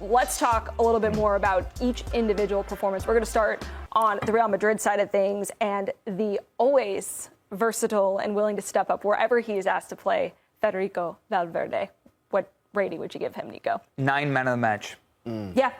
let's talk a little bit more about each individual performance. We're going to start on the Real Madrid side of things, and the always versatile and willing to step up wherever he is asked to play, Federico Valverde. What rating would you give him, Nico? 9 man of the match. Yeah.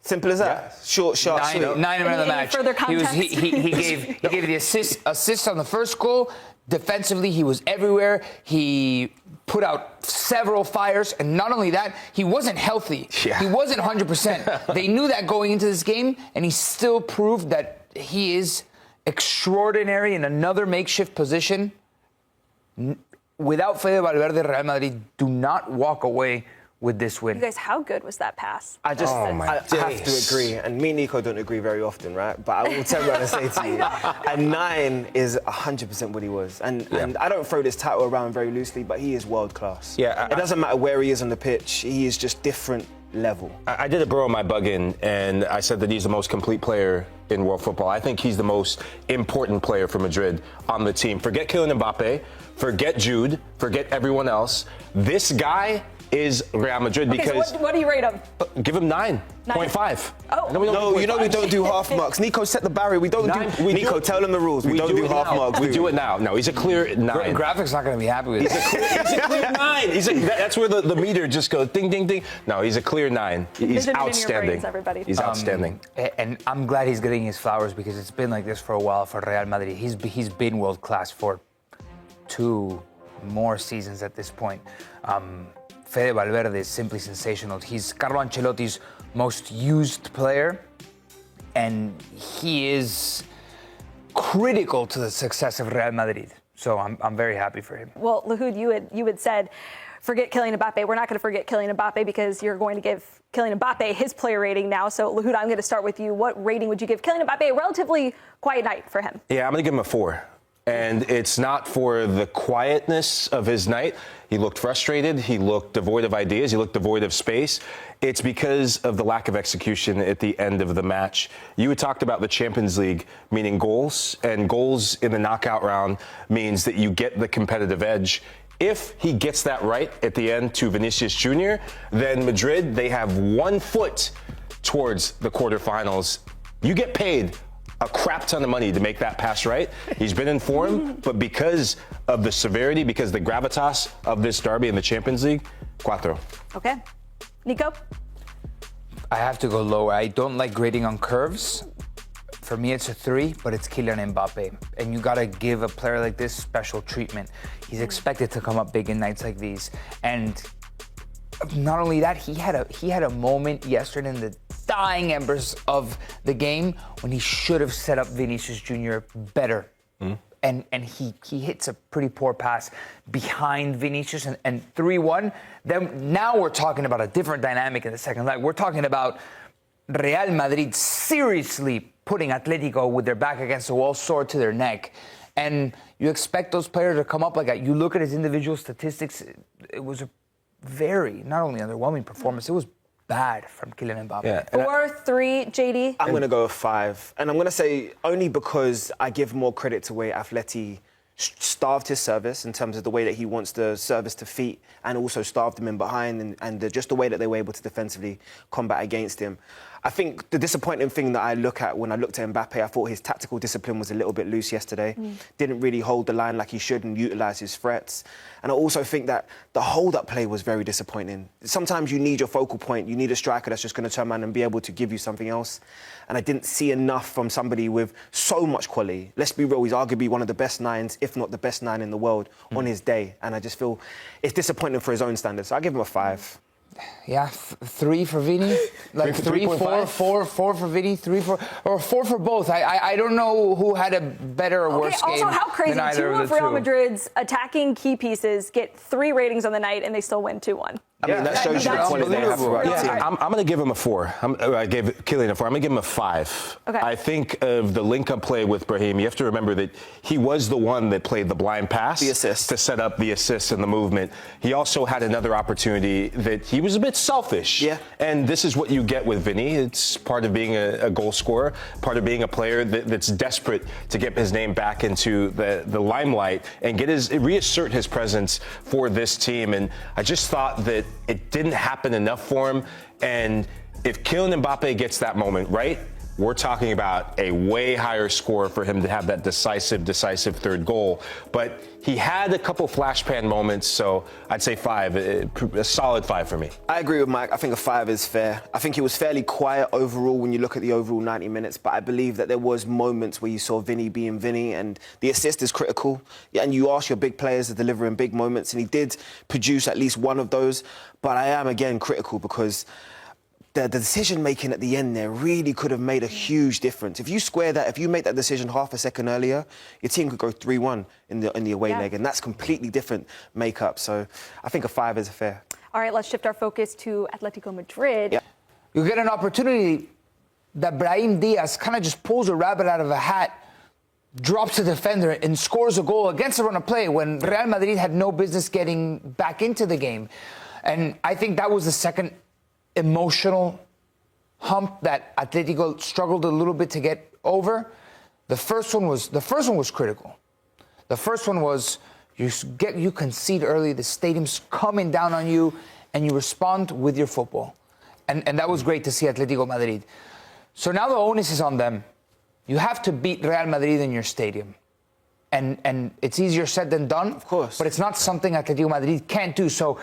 Simple as that. Yeah. Short, sharp, sweet. 9 man of the match. Further context? He gave the assist on the first goal. Defensively, he was everywhere. He put out several fires, and not only that, he wasn't healthy. Yeah. He wasn't 100%. They knew that going into this game, and he still proved that he is extraordinary in another makeshift position. Without Fede Valverde, Real Madrid do not walk away with this win. You guys, how good was that pass? I have to agree, and me and Nico don't agree very often, right? But I will tell you what I say to you. A 9 is 100% what he was. And I don't throw this title around very loosely, but he is world class. Yeah, it doesn't matter where he is on the pitch, he is just different level. I did a burrow my bug in, and I said that he's the most complete player in world football. I think he's the most important player for Madrid on the team. Forget Kylian Mbappé, forget Jude, forget everyone else. This guy is Real Madrid because... So what do you rate him? Give him 9.5. Oh. No, you know we don't do half marks. Nico set the barrier. We don't do... Nico, tell them the rules. We don't do half marks. We do it now. No, he's a clear 9. Graphics not going to be happy with it. He's a clear 9. That's where the meter just goes ding, ding, ding. No, he's a clear 9. He's outstanding. He's outstanding. And I'm glad he's getting his flowers because it's been like this for a while for Real Madrid. He's been world class for 2 more seasons at this point. Fede Valverde is simply sensational. He's Carlo Ancelotti's most used player, and he is critical to the success of Real Madrid. So I'm very happy for him. Well, Lahoud, you had said, forget Kylian Mbappé. We're not going to forget Kylian Mbappé because you're going to give Kylian Mbappé his player rating now. So, Lahoud, I'm going to start with you. What rating would you give Kylian Mbappé? A relatively quiet night for him. Yeah, I'm going to give him a 4. And it's not for the quietness of his night. He looked frustrated. He looked devoid of ideas. He looked devoid of space. It's because of the lack of execution at the end of the match. You had talked about the Champions League, meaning goals, and goals in the knockout round means that you get the competitive edge. If he gets that right at the end to Vinicius Jr., then Madrid, they have 1 foot towards the quarterfinals. You get paid a crap ton of money to make that pass right. He's been in form, but because of the severity, because the gravitas of this derby in the Champions League, 4. Okay. Nico? I have to go lower. I don't like grading on curves. For me, it's a 3, but it's Kylian Mbappé. And you got to give a player like this special treatment. He's expected to come up big in nights like these. And not only that, he had a moment yesterday in the dying embers of the game when he should have set up Vinicius Jr. better. And he hits a pretty poor pass behind Vinicius and 3-1. Then now we're talking about a different dynamic in the second leg. We're talking about Real Madrid seriously putting Atlético with their back against the wall, sword to their neck. And you expect those players to come up like that. You look at his individual statistics, it was a very, not only underwhelming performance, it was bad from Kylian Mbappé. Yeah. 4, 3, JD? I'm going to go with 5. And I'm going to say only because I give more credit to where Atleti starved his service in terms of the way that he wants the service to feet and also starved him in behind and just the way that they were able to defensively combat against him. I think the disappointing thing that I look at when I looked at Mbappé, I thought his tactical discipline was a little bit loose yesterday. Didn't really hold the line like he should and utilise his threats. And I also think that the hold-up play was very disappointing. Sometimes you need your focal point. You need a striker that's just going to turn around and be able to give you something else. And I didn't see enough from somebody with so much quality. Let's be real, he's arguably one of the best 9s, if not the best 9 in the world on his day. And I just feel it's disappointing for his own standards. So I give him a 5. Yeah, 3 for Vini, like 3, 4 for Vini, 3, 4, or 4 for both. I don't know who had a better or worse game. Also, how crazy, than either 2 of Real Madrid's attacking key pieces get 3 ratings on the night and they still win 2-1. I mean, that shows you the quality they have about the team. I'm going to give him a 4. I gave Kylian a 4. I'm going to give him a 5. Okay. I think of the link-up play with Brahim. You have to remember that he was the one that played the blind pass. The assist. To set up the assist and the movement. He also had another opportunity that he was a bit selfish. Yeah. And this is what you get with Vinny. It's part of being a goal scorer, part of being a player that's desperate to get his name back into the limelight and reassert his presence for this team. And I just thought that it didn't happen enough for him. And if Kylian Mbappé gets that moment right, we're talking about a way higher score for him to have that decisive third goal. But he had a couple flash pan moments, so I'd say 5, a solid 5 for me. I agree with Mike. I think a 5 is fair. I think he was fairly quiet overall when you look at the overall 90 minutes, but I believe that there was moments where you saw Vinny being Vinny, and the assist is critical. Yeah, and you ask your big players to deliver in big moments, and he did produce at least one of those. But I am, again, critical because the decision-making at the end there really could have made a huge difference. If you square that, if you make that decision half a second earlier, your team could go 3-1 in the away leg, and that's completely different makeup. So I think a 5 is fair. All right, let's shift our focus to Atlético Madrid. Yeah. You get an opportunity that Brahim Diaz kind of just pulls a rabbit out of a hat, drops a defender, and scores a goal against a run of play when Real Madrid had no business getting back into the game. And I think that was the second emotional hump that Atletico struggled a little bit to get over. The first one was critical. The first one was you concede early, the stadium's coming down on you, and you respond with your football. And that was great to see Atletico Madrid. So now the onus is on them. You have to beat Real Madrid in your stadium. And it's easier said than done. Of course. But it's not something Atletico Madrid can't do. So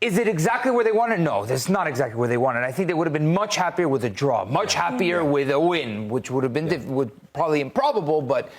is it exactly where they wanted? No, that's not exactly where they wanted. I think they would have been much happier with a draw, much happier with a win, which would have been probably improbable, but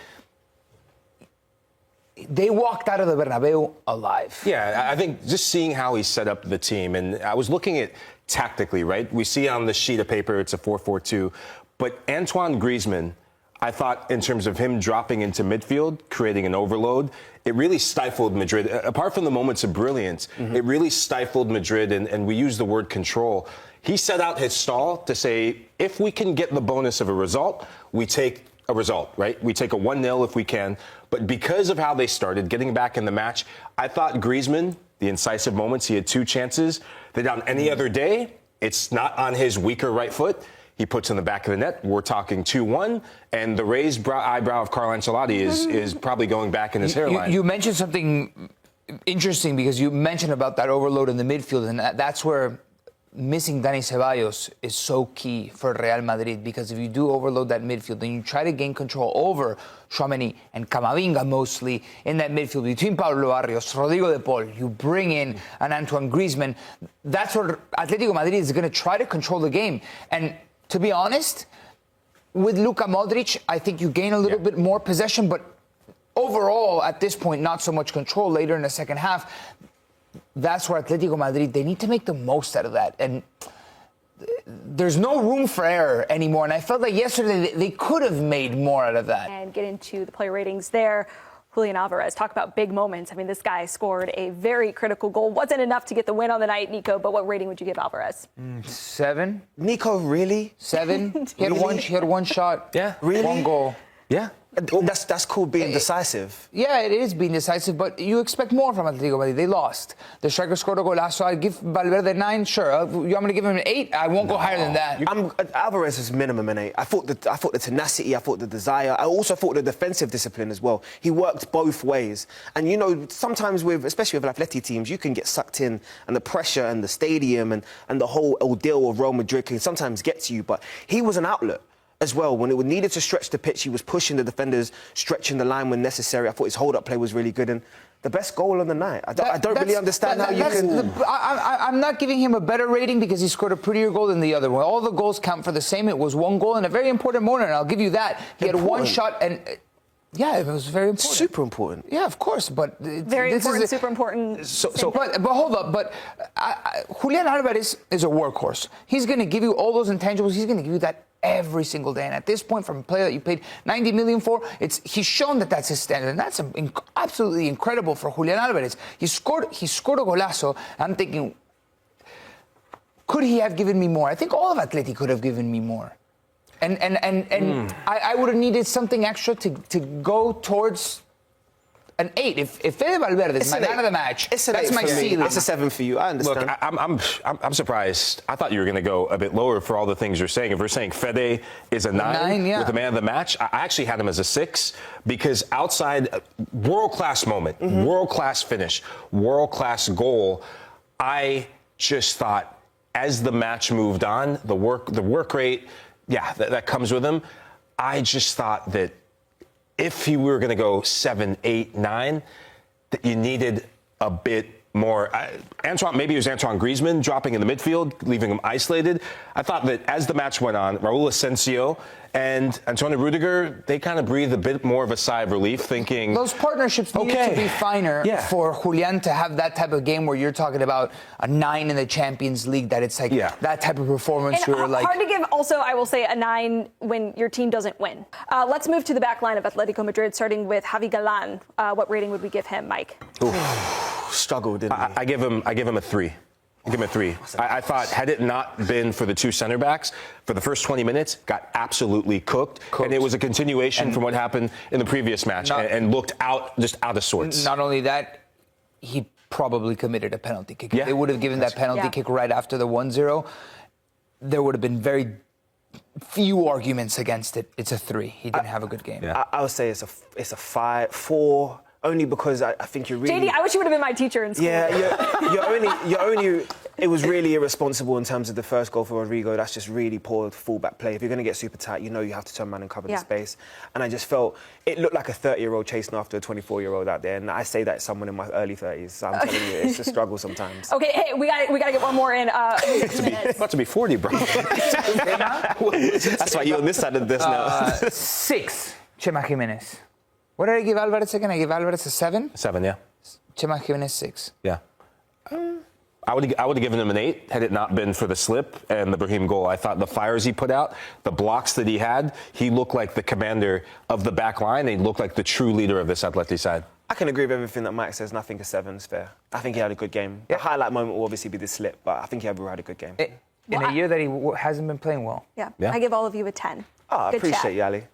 they walked out of the Bernabeu alive. Yeah, I think just seeing how he set up the team, and I was looking at tactically, right? We see on the sheet of paper it's a 4-4-2, but Antoine Griezmann, I thought in terms of him dropping into midfield, creating an overload, it really stifled Madrid. Apart from the moments of brilliance, it really stifled Madrid, and we use the word control. He set out his stall to say, if we can get the bonus of a result, we take a result, right? We take a 1-0 if we can. But because of how they started, getting back in the match, I thought Griezmann, the incisive moments, he had 2 chances, that on any other day, it's not on his weaker right foot. He puts in the back of the net. We're talking 2-1, and the raised eyebrow of Carlo Ancelotti is probably going back in his hairline. You mentioned something interesting because you mentioned about that overload in the midfield, and that's where missing Dani Ceballos is so key for Real Madrid, because if you do overload that midfield and you try to gain control over Tchouaméni and Camavinga mostly in that midfield between Pablo Barrios, Rodrigo de Paul, you bring in an Antoine Griezmann, that's where Atlético Madrid is going to try to control the game. And to be honest, with Luka Modric, I think you gain a little bit more possession, but overall, at this point, not so much control later in the second half. That's where Atletico Madrid, they need to make the most out of that. And there's no room for error anymore. And I felt like yesterday they could have made more out of that. And get into the player ratings there. Julian Alvarez, talk about big moments. I mean, this guy scored a very critical goal. Wasn't enough to get the win on the night, Nico, but what rating would you give Alvarez? 7. Nico, really? 7. He had one shot. Yeah. Really? 1 goal. Yeah. That's called being decisive. Yeah, it is being decisive, but you expect more from Atletico Madrid. They lost. The striker scored a golazo. I'd give Valverde 9, sure. You want me to give him an 8? I won't go higher than that. Alvarez is minimum an 8. I thought the tenacity, I thought the desire. I also thought the defensive discipline as well. He worked both ways. And, you know, sometimes especially with Atleti teams, you can get sucked in, and the pressure and the stadium and the whole ordeal of Real Madrid can sometimes get to you. But he was an outlet as well. When it needed to stretch the pitch, he was pushing the defenders, stretching the line when necessary. I thought his hold-up play was really good. And the best goal on the night. I don't really understand how you can... I'm not giving him a better rating because he scored a prettier goal than the other one. All the goals count for the same. It was 1 goal in a very important moment, and I'll give you that. He had 1 shot, and... Yeah, it was very important. Super important. Yeah, of course, but... Very important, super important. But hold up, but Julian Alvarez is a workhorse. He's going to give you all those intangibles. He's going to give you that every single day. And at this point, from a player that you paid 90 million for, he's shown that that's his standard. And that's absolutely incredible for Julian Alvarez. He scored a golazo. I'm thinking, could he have given me more? I think all of Atleti could have given me more. And I would have needed something extra to go towards an 8. If Fede Valverde is my man of the match, that's my ceiling. It's a 7 for you. I understand. Look, I'm surprised. I thought you were going to go a bit lower for all the things you're saying. If we're saying Fede is a 9 with the man of the match, I actually had him as a 6 because outside world-class moment, world-class finish, world-class goal. I just thought as the match moved on, the work rate, that comes with him. I just thought that if we were going to go 7, 8, 9, that you needed a bit more. Maybe it was Antoine Griezmann dropping in the midfield, leaving him isolated. I thought that as the match went on, Raul Asensio and Antonio Rudiger, they kind of breathed a bit more of a sigh of relief, thinking those partnerships needed to be finer for Julian to have that type of game where you're talking about a 9 in the Champions League, that it's like that type of performance. And where hard to give also, I will say, a 9 when your team doesn't win. Let's move to the back line of Atletico Madrid, starting with Javi Galán. What rating would we give him, Mike? Struggled, didn't he? I give him a 3. I give him a 3. I thought had it not been for the two center backs, for the first 20 minutes, got absolutely cooked. And it was a continuation from what happened in the previous match and looked out of sorts. Not only that, he probably committed a penalty kick. Yeah. If they would have given that penalty kick right after the 1-0, there would have been very few arguments against it. It's a 3. He didn't have a good game. Yeah. I would say it's a 5, 4. Only because I think you're really... JD, I wish you would have been my teacher in school. Yeah, you're only... It was really irresponsible in terms of the first goal for Rodrigo. That's just really poor fullback play. If you're going to get super tight, you know you have to turn around and cover the space. And I just felt it looked like a 30-year-old chasing after a 24-year-old out there. And I say that as someone in my early 30s. So I'm telling you, it's a struggle sometimes. Okay, hey, we got to get one more in. About to be 40, bro. That's why you're on this side of this now. 6, Chema Giménez. What did I give Alvarez again? I give Alvarez a 7? 7, yeah. Chema Giménez 6. Yeah. I would have given him an 8 had it not been for the slip and the Brahim goal. I thought the fires he put out, the blocks that he had, he looked like the commander of the back line. And he looked like the true leader of this Atleti side. I can agree with everything that Mike says, and I think a 7 is fair. I think he had a good game. The highlight moment will obviously be the slip, but I think he had a good game. In a year that he hasn't been playing well. Yeah, I give all of you a 10. I appreciate you, Ali.